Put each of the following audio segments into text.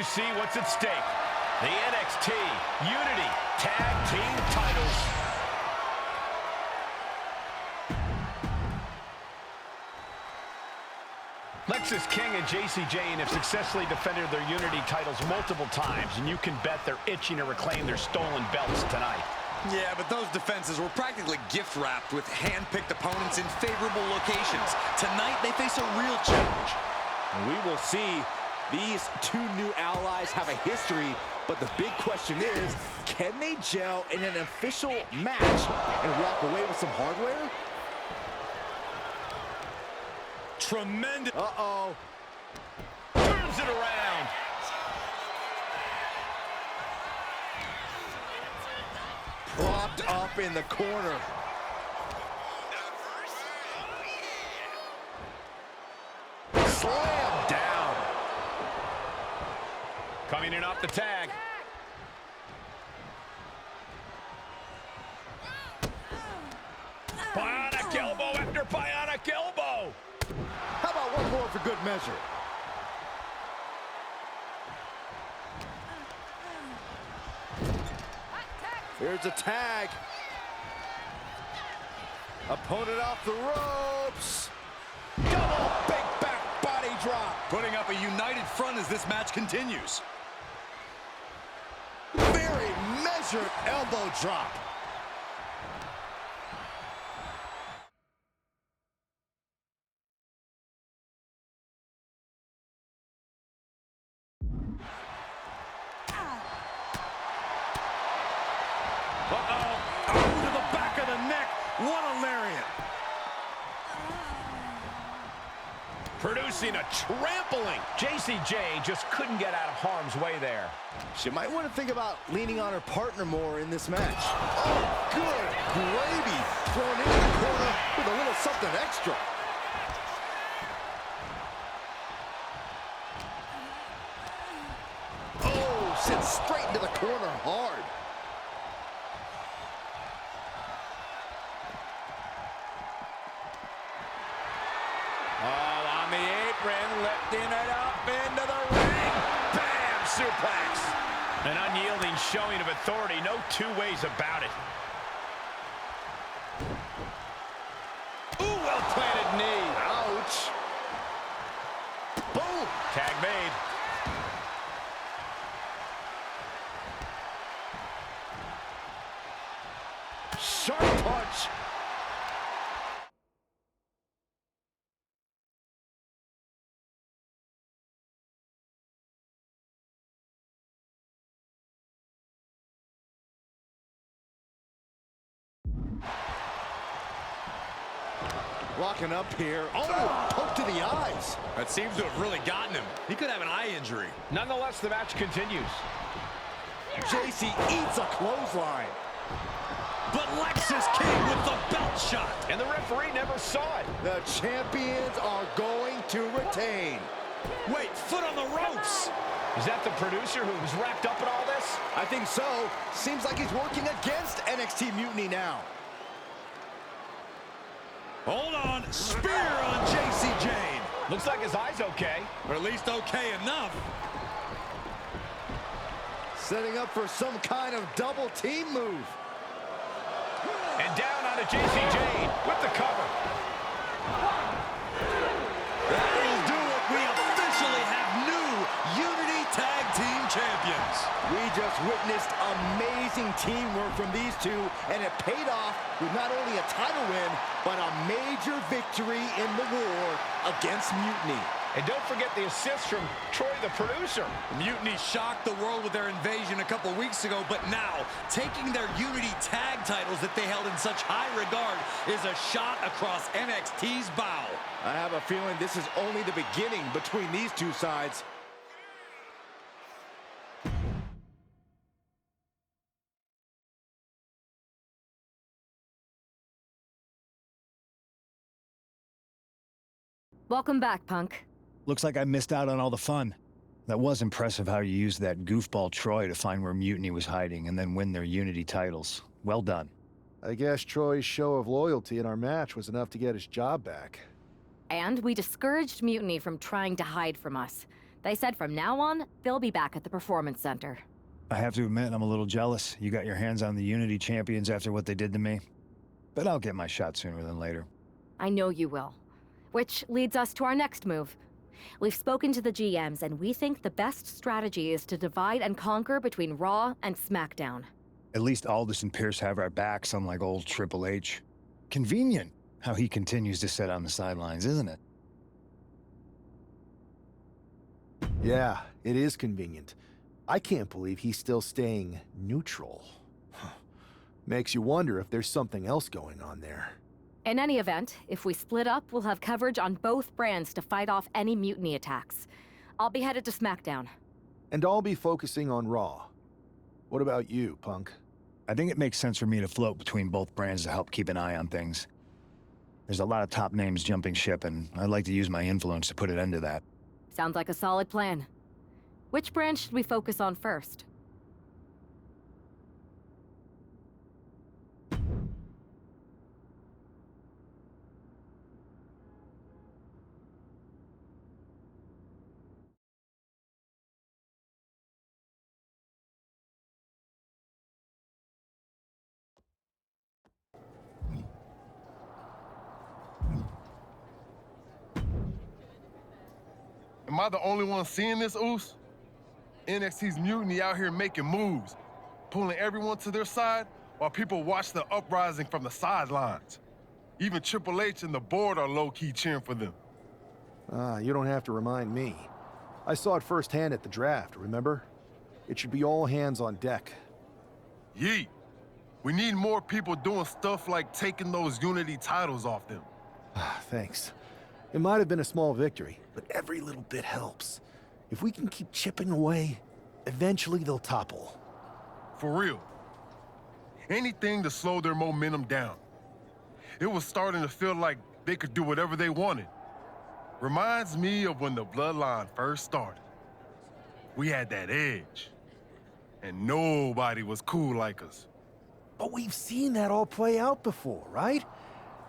you see what's at stake. The NXT Unity Tag Team titles. Lexis King and JC Jane have successfully defended their Unity titles multiple times, and you can bet they're itching to reclaim their stolen belts tonight. Yeah, but those defenses were practically gift-wrapped with hand-picked opponents in favorable locations. Tonight, they face a real challenge. We will see. These two new allies have a history, but the big question is, can they gel in an official match and walk away with some hardware? Tremendous. Uh-oh. Turns it around. Propped up in the corner. Slam down. Coming in off the tag. Bionic elbow after bionic elbow. How about one more for good measure? Here's a tag. Opponent off the ropes. Double big back body drop. Putting up a united front as this match continues. Very measured elbow drop. Uh-oh. Oh, to the back of the neck. What a lariat. Producing a trampling. JCJ just couldn't get out of harm's way there. She might want to think about leaning on her partner more in this match. Oh, good gravy. Thrown into the corner with a little something extra. Oh, sent straight into the corner hard. Oh, on the apron, lifting it up into the ring. Bam! Suplex. An unyielding showing of authority. No two ways about it. Ooh, well-planted knee. Ouch. Boom. Tag made. Sharp punch. Walking up here. Oh, poke to the eyes. That seems to have really gotten him. He could have an eye injury. Nonetheless, the match continues. JC eats a clothesline. But Lexis King with the belt shot. And the referee never saw it. The champions are going to retain. Wait, foot on the ropes. Is that the producer who was wrapped up in all this? I think so. Seems like he's working against NXT Mutiny now. Hold on. Spear on JC Jane. Looks like his eye's okay. Or at least okay enough. Setting up for some kind of double team move. And down onto JC Jane with the cover. That'll do it. We officially have new Unity Tag Team Champions. We just witnessed amazing teamwork from these two, and it paid off with not only a title win, but a major victory in the war against Mutiny. And don't forget the assist from Troy, the producer. Mutiny shocked the world with their invasion a couple weeks ago, but now, taking their Unity tag titles that they held in such high regard is a shot across NXT's bow. I have a feeling this is only the beginning between these two sides. Welcome back, Punk. Looks like I missed out on all the fun. That was impressive how you used that goofball Troy to find where Mutiny was hiding and then win their Unity titles. Well done. I guess Troy's show of loyalty in our match was enough to get his job back. And we discouraged Mutiny from trying to hide from us. They said from now on, they'll be back at the Performance Center. I have to admit, I'm a little jealous. You got your hands on the Unity champions after what they did to me. But I'll get my shot sooner than later. I know you will. Which leads us to our next move. We've spoken to the GMs, and we think the best strategy is to divide and conquer between Raw and SmackDown. At least Aldous and Pierce have our backs, unlike old Triple H. Convenient how he continues to sit on the sidelines, isn't it? Yeah, it is convenient. I can't believe he's still staying neutral. Makes you wonder if there's something else going on there. In any event, if we split up, we'll have coverage on both brands to fight off any mutiny attacks. I'll be headed to SmackDown. And I'll be focusing on Raw. What about you, Punk? I think it makes sense for me to float between both brands to help keep an eye on things. There's a lot of top names jumping ship, and I'd like to use my influence to put an end to that. Sounds like a solid plan. Which brand should we focus on first? Am I the only one seeing this, Oos? NXT's mutiny out here making moves, pulling everyone to their side while people watch the uprising from the sidelines. Even Triple H and the board are low-key cheering for them. You don't have to remind me. I saw it firsthand at the draft, remember? It should be all hands on deck. Yeet. We need more people doing stuff like taking those Unity titles off them. Thanks. It might have been a small victory, but every little bit helps. If we can keep chipping away, eventually they'll topple. For real. Anything to slow their momentum down. It was starting to feel like they could do whatever they wanted. Reminds me of when the Bloodline first started. We had that edge, and nobody was cool like us. But we've seen that all play out before, right?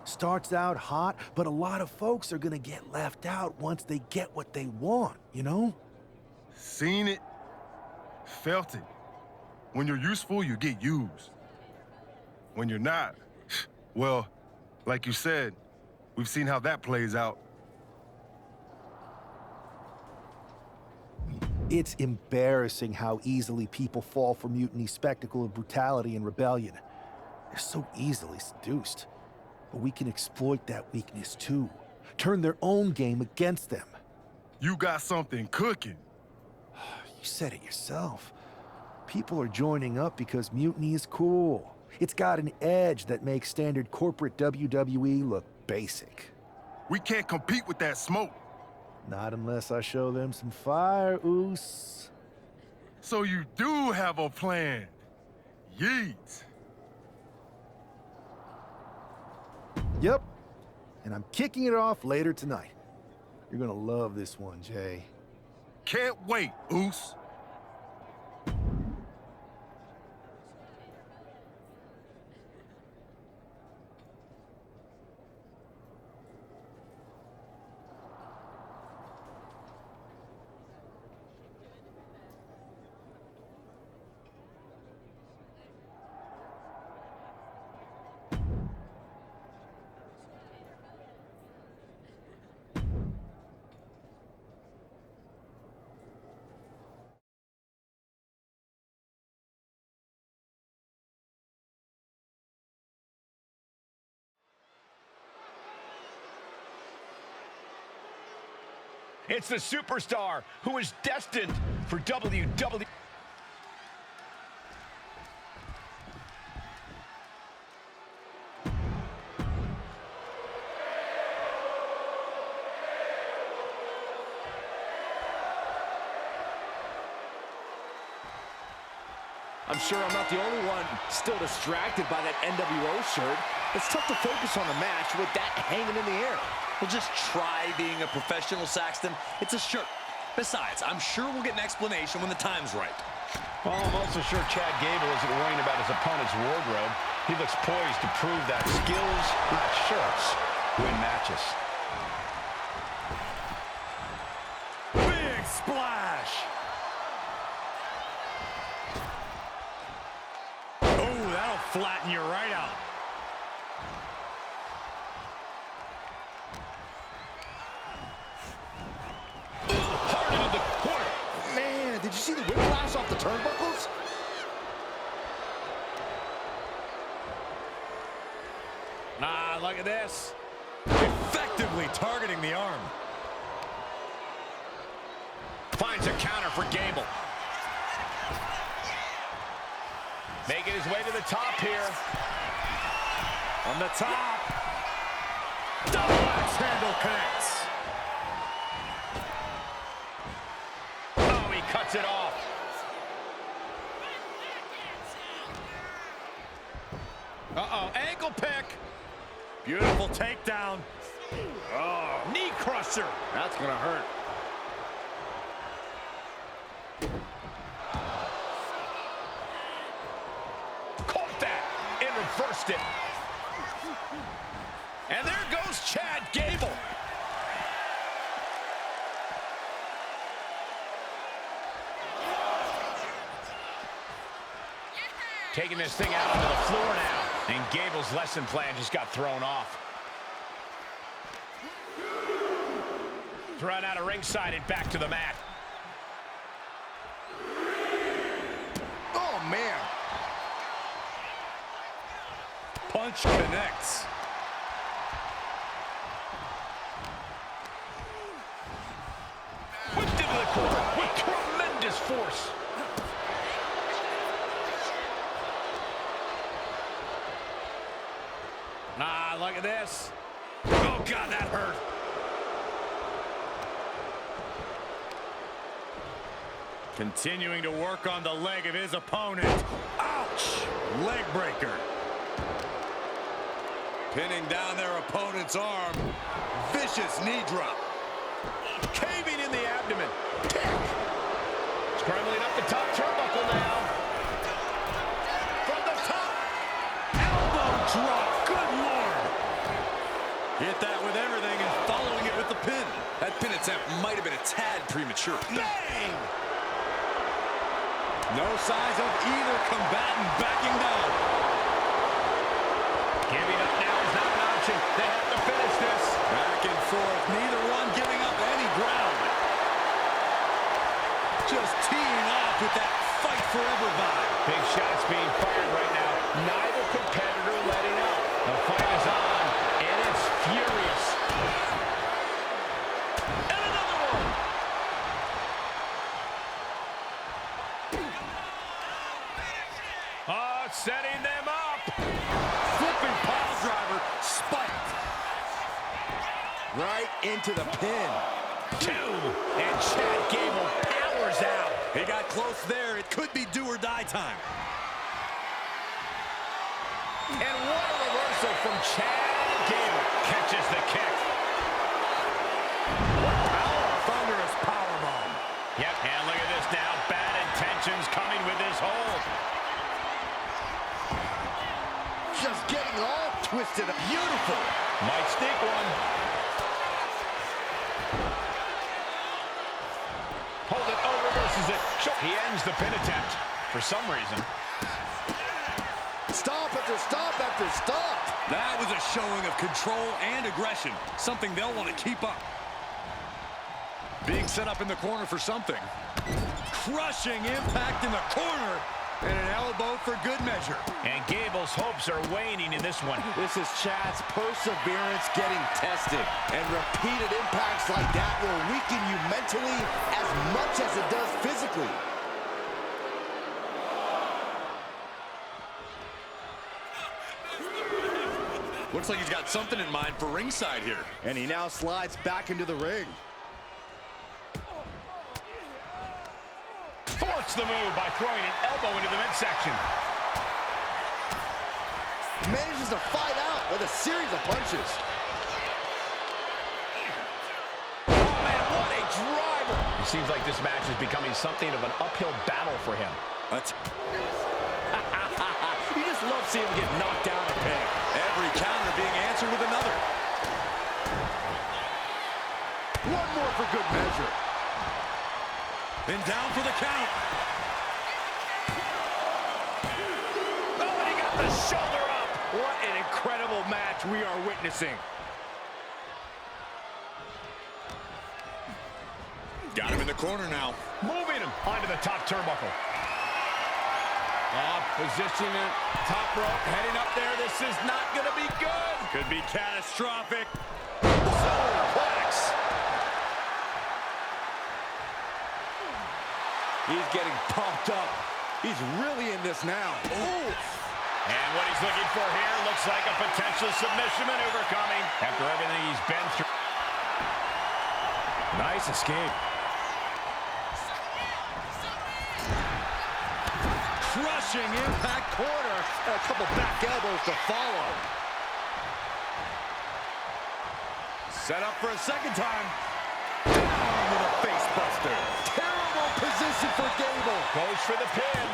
Starts out hot, but a lot of folks are gonna get left out once they get what they want, you know? Seen it, felt it. When you're useful, you get used. When you're not, well, like you said, we've seen how that plays out. It's embarrassing how easily people fall for Mutiny's spectacle of brutality and rebellion. They're so easily seduced. But we can exploit that weakness too. Turn their own game against them. You got something cooking. You said it yourself. People are joining up because Mutiny is cool. It's got an edge that makes standard corporate WWE look basic. We can't compete with that smoke. Not unless I show them some fire, Oos. So you do have a plan. Yeet. Yep. And I'm kicking it off later tonight. You're gonna love this one, Jay. Can't wait, Oos. It's the superstar who is destined for WWE. I'm sure I'm not the only one still distracted by that NWO shirt. It's tough to focus on the match with that hanging in the air. Well, just try being a professional, Saxton. It's a shirt. Besides, I'm sure we'll get an explanation when the time's right. Well, I'm also sure Chad Gable isn't worrying about his opponent's wardrobe. He looks poised to prove that skills, not shirts, win matches. Big splash! flatten you right out. Hard into the corner. Man, did you see the whiplash off the turnbuckles? Ah, look at this. Effectively targeting the arm. Finds a counter for Gable. Making his way to the top here. On the top. Double axe handle connects. Oh, he cuts it off. Uh-oh, ankle pick. Beautiful takedown. Oh, knee crusher. That's gonna hurt. Caught that and reversed it. And there goes Chad Gable. Taking this thing out onto the floor now. And Gable's lesson plan just got thrown off. Thrown out of ringside and back to the mat. Oh, man. Punch connects. Whipped into the corner with tremendous force. Ah, look at this. Oh, God, that hurt. Continuing to work on the leg of his opponent. Ouch! Leg breaker. Pinning down their opponent's arm. Vicious knee drop. Caving in the abdomen. Scrambling up the top turnbuckle now. From the top. Elbow drop. Good Lord. Hit that with everything and following it with the pin. That pin attempt might have been a tad premature. Bang! No signs of either combatant backing down. Giving up now is not an option. They have to finish this. Back and forth, neither one giving up any ground. Just teeing off with that fight forever vibe. Big shots being fired right now. Neither competitor letting up. The fight is on, and it's furious. And another one. Oh, setting them up. Flipping pile driver, spiked. Right into the pin. Two, and Chad Gable powers out. He got close there. It could be do or die time. And what a reversal from Chad Gable. Catches the kick. Thunderous powerbomb. Yep, and look at this now. Bad intentions coming with his hold. Just getting all twisted. Beautiful. Might sneak one. Hold it, oh, reverses it. He ends the pin attempt for some reason. Stop after stop after stop. That was a showing of control and aggression, something they'll want to keep up. Being set up in the corner for something. Crushing impact in the corner, and an elbow for good measure. And Gable's hopes are waning in this one. This is Chad's perseverance getting tested. And repeated impacts like that will weaken you mentally as much as it does physically. Looks like he's got something in mind for ringside here. And he now slides back into the ring. Thwarts the move by throwing an elbow into the midsection. Manages to fight out with a series of punches. Oh, man, what a driver. It seems like this match is becoming something of an uphill battle for him. You just love seeing him get knocked down a peg. Every counter being answered with another. One more for good measure. And down for the count. Oh, and he got the shoulder up. What an incredible match we are witnessing. Got him in the corner now. Moving him onto the top turnbuckle. Position it, top rope, heading up there. This is not going to be good. Could be catastrophic. Suplex. He's getting pumped up. He's really in this now. Ooh. And what he's looking for here looks like a potential submission maneuver coming after everything he's been through. Nice escape. Crushing impact corner. A couple back elbows to follow. Set up for a second time. Down with a face buster. Terrible position for Gable. Goes for the pin.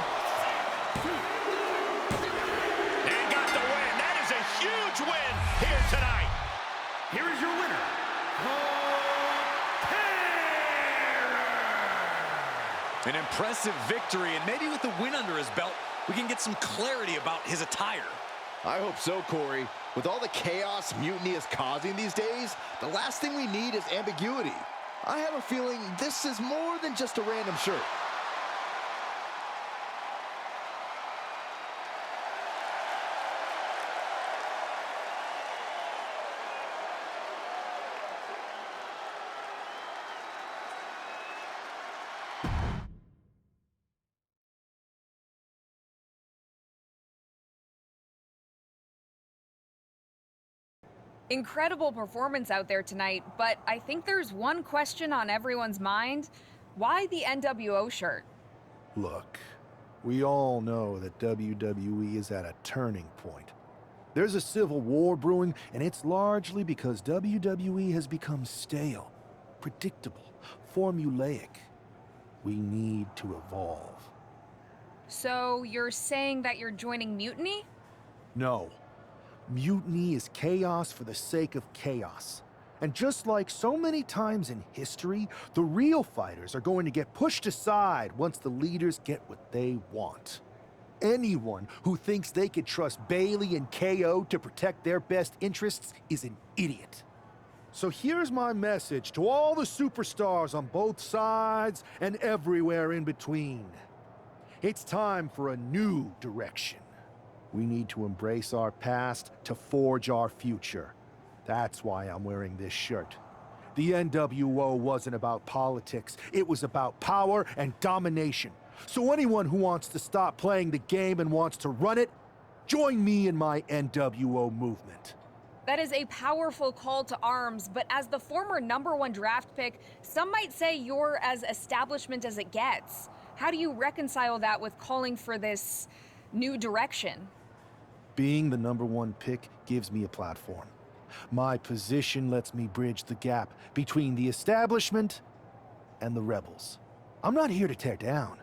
And got the win. That is a huge win here tonight. Here is your winner. An impressive victory, and maybe with the win under his belt, we can get some clarity about his attire. I hope so, Corey. With all the chaos Mutiny is causing these days, the last thing we need is ambiguity. I have a feeling this is more than just a random shirt. Incredible performance out there tonight, but I think there's one question on everyone's mind. Why the NWO shirt? Look, we all know that WWE is at a turning point. There's a civil war brewing, and it's largely because WWE has become stale, predictable, formulaic. We need to evolve. So you're saying that you're joining Mutiny? No. Mutiny is chaos for the sake of chaos. And just like so many times in history, the real fighters are going to get pushed aside once the leaders get what they want. Anyone who thinks they could trust Bailey and KO to protect their best interests is an idiot. So here's my message to all the superstars on both sides and everywhere in between. It's time for a new direction. We need to embrace our past to forge our future. That's why I'm wearing this shirt. The NWO wasn't about politics. It was about power and domination. So anyone who wants to stop playing the game and wants to run it, join me in my NWO movement. That is a powerful call to arms, but as the former #1 draft pick, some might say you're as establishment as it gets. How do you reconcile that with calling for this new direction? Being the #1 pick gives me a platform. My position lets me bridge the gap between the establishment and the rebels. I'm not here to tear down.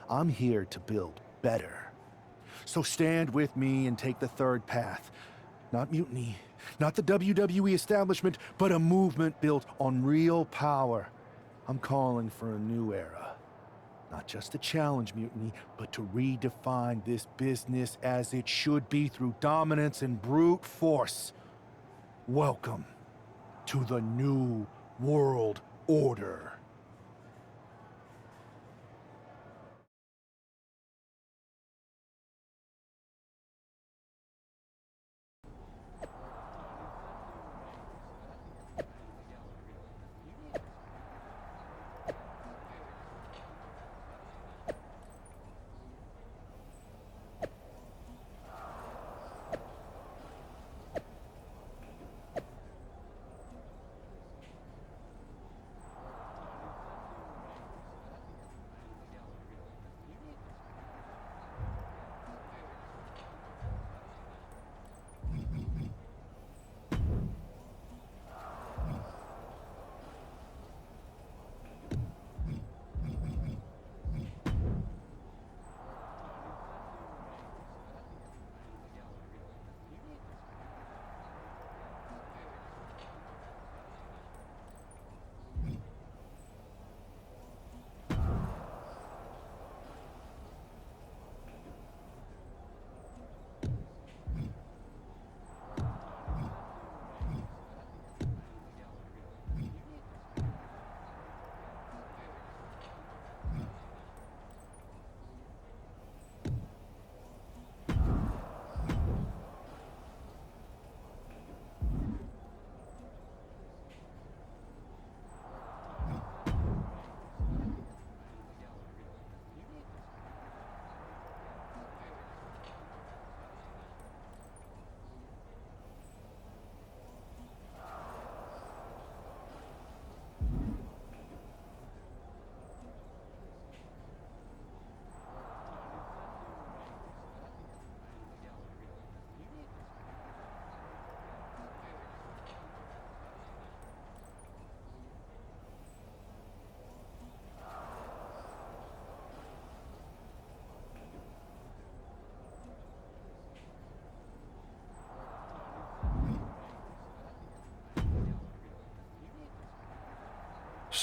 I'm here to build better. So stand with me and take the third path. Not mutiny, not the WWE establishment, but a movement built on real power. I'm calling for a new era. Not just to challenge mutiny, but to redefine this business as it should be through dominance and brute force. Welcome to the New World Order.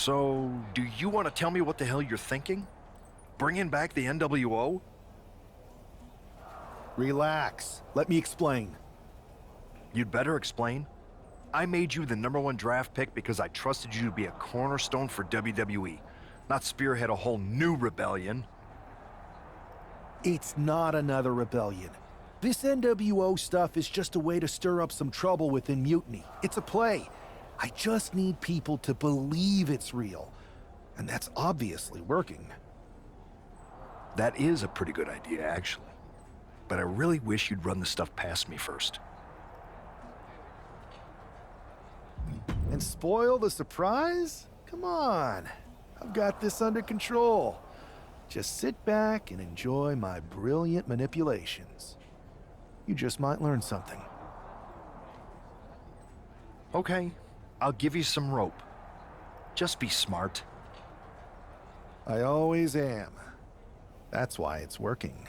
So, do you want to tell me what the hell you're thinking? Bringing back the NWO? Relax. Let me explain. You'd better explain. I made you the #1 draft pick because I trusted you to be a cornerstone for WWE, not spearhead a whole new rebellion. It's not another rebellion. This NWO stuff is just a way to stir up some trouble within Mutiny. It's a play. I just need people to believe it's real. And that's obviously working. That is a pretty good idea, actually. But I really wish you'd run the stuff past me first. And spoil the surprise? Come on. I've got this under control. Just sit back and enjoy my brilliant manipulations. You just might learn something. Okay, I'll give you some rope. Just be smart. I always am. That's why it's working.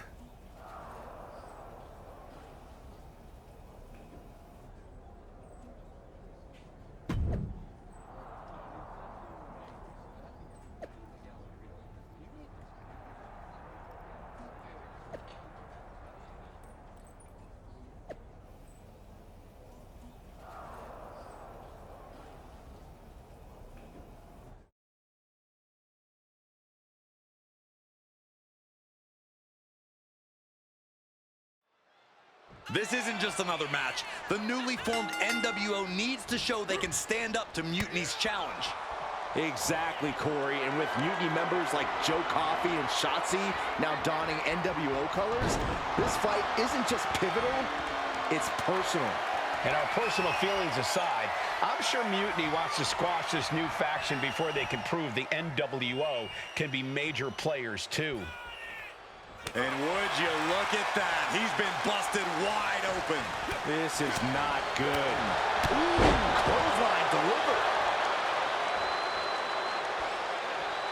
This isn't just another match. The newly formed NWO needs to show they can stand up to Mutiny's challenge. Exactly, Corey. And with Mutiny members like Joe Coffey and Shotzi now donning NWO colors, this fight isn't just pivotal, it's personal. And our personal feelings aside, I'm sure Mutiny wants to squash this new faction before they can prove the NWO can be major players too. And would you look at that? He's been busted wide open. This is not good. Ooh, clothesline delivered.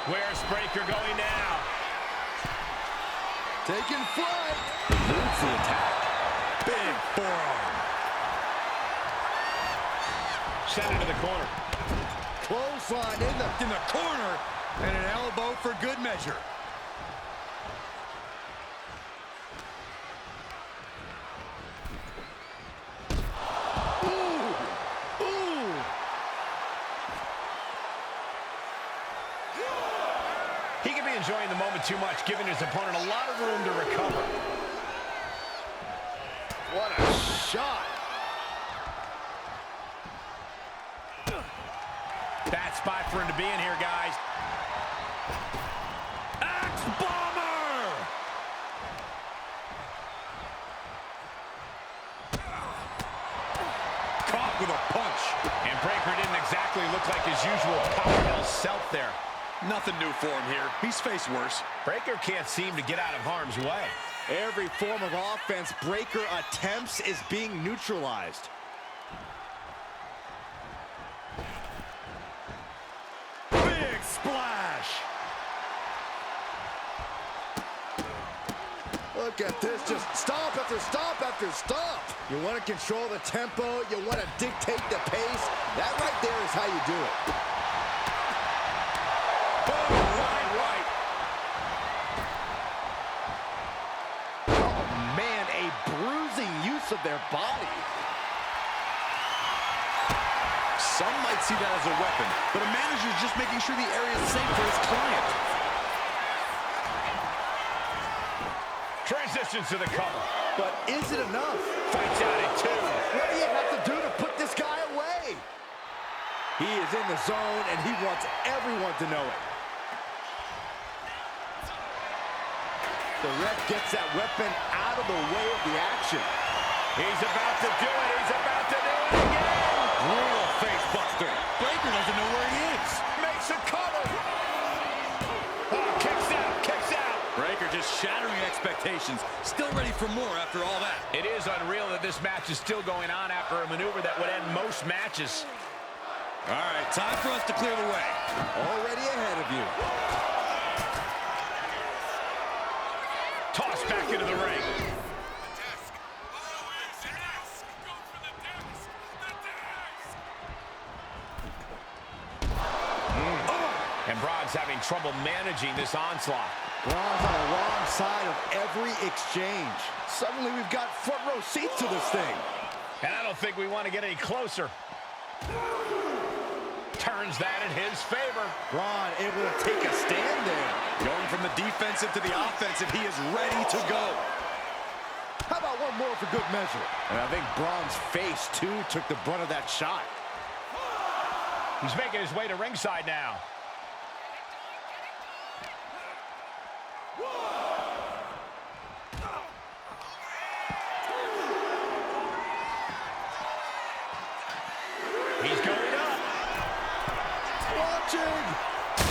Where's Breaker going now? Taking flight. Moves the attack. Big forearm. Sent into the corner. Clothesline in the corner. And an elbow for good measure. He could be enjoying the moment too much, giving his opponent a lot of room to recover. What a shot. Bad spot for him to be in here, guys. Axe bomber! Caught with a punch. And Breaker didn't exactly look like his usual powerhouse self there. Nothing new for him here. He's faced worse. Breaker can't seem to get out of harm's way. Every form of offense Breaker attempts is being neutralized. Big splash! Look at this, just stomp after stomp after stomp. You want to control the tempo, you want to dictate the pace. That right there is how you do it. Right. Oh man, a bruising use of their body. Some might see that as a weapon, but a manager's just making sure the area is safe for his client. Transitions to the cover. But is it enough? Fights out at 2. What do you have to do to put this guy away? He is in the zone, and he wants everyone to know it. The ref gets that weapon out of the way of the action. He's about to do it. He's about to do it again. Brutal face buster. Breaker doesn't know where he is. Makes a cover. Oh, kicks out. Breaker just shattering expectations. Still ready for more after all that. It is unreal that this match is still going on after a maneuver that would end most matches. All right, time for us to clear the way. Already ahead of you. Tossed back into the ring. Braun's having trouble managing this onslaught. Braun's on the wrong side of every exchange. Suddenly we've got front row seats to this thing. And I don't think we want to get any closer. Turns that in his favor. Braun able to take a stand there. Going from the defensive to the offensive, he is ready to go. How about one more for good measure? And I think Braun's face, too, took the brunt of that shot. He's making his way to ringside now. He's going up. Watching.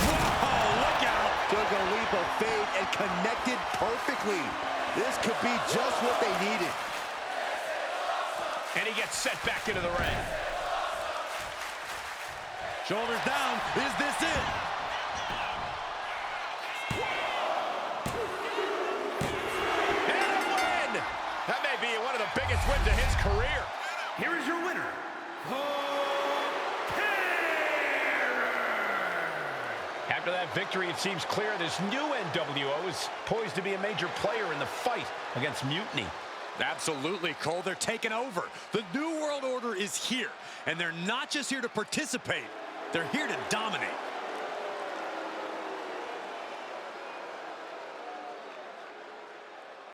Whoa, look out. Took a leap of faith and connected perfectly. This could be just what they needed. And he gets set back into the ring. Shoulders down. Is this it? And a win! That may be one of the biggest wins of his career. Here is your winner. After that victory, it seems clear this new NWO is poised to be a major player in the fight against Mutiny. Absolutely, Cole. They're taking over. The New World Order is here, and they're not just here to participate. They're here to dominate.